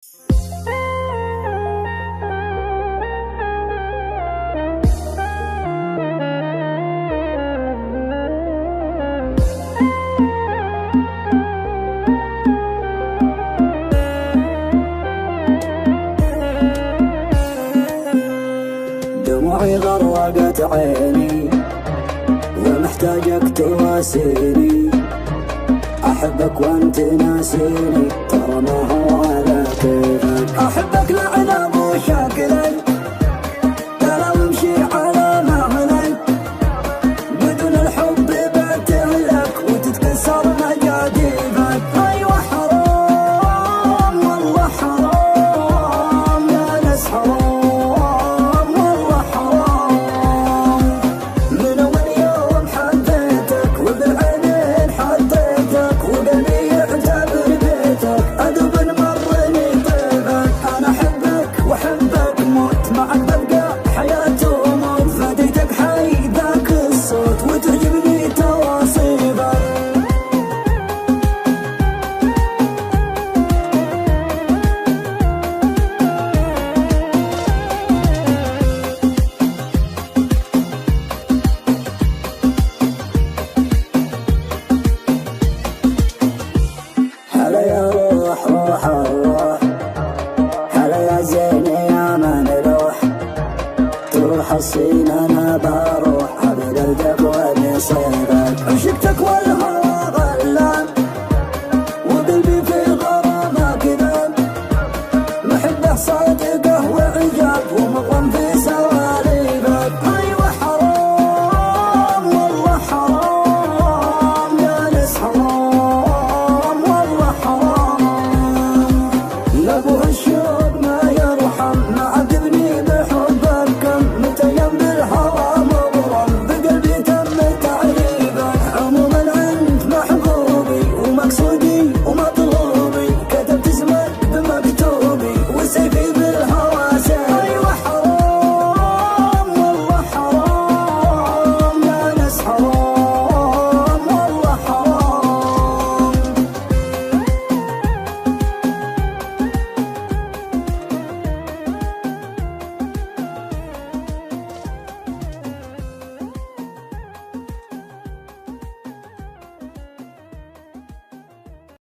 دموعي غرقت عيني ومحتاجك تواسيني، أحبك وأنت ناسيني، ترى ما هو على كيفك. أحبك لعنب وشاكلك، ترى وامشي على مهلك، بدون الحب بتهلك وتتكسر مجاديفك. أيوة حرام والله حرام يا ناس حرام والله حرام، من أول يوم حبيتك وبالعينين حطيتك وقلبي يعتبر بيتك، أدب مرني طيبك. أنا أحبك وأحبك موت، معك ببقى حياة وموت، فديتك حي ذاك الصوت وتعجبني تواصيبك. هلا يا روح روح الروح، هلا يا زين يا من روح، تروح الصين انا بروح، ابي قلبك ونصيبك. عشقتك والهوى غلان وقلبي في غرامك ذاب، محبه صادقه وعجاب ومغرم في سواليبك. ايوه حرام والله حرام يا ناس حرام والله حرام، لابوها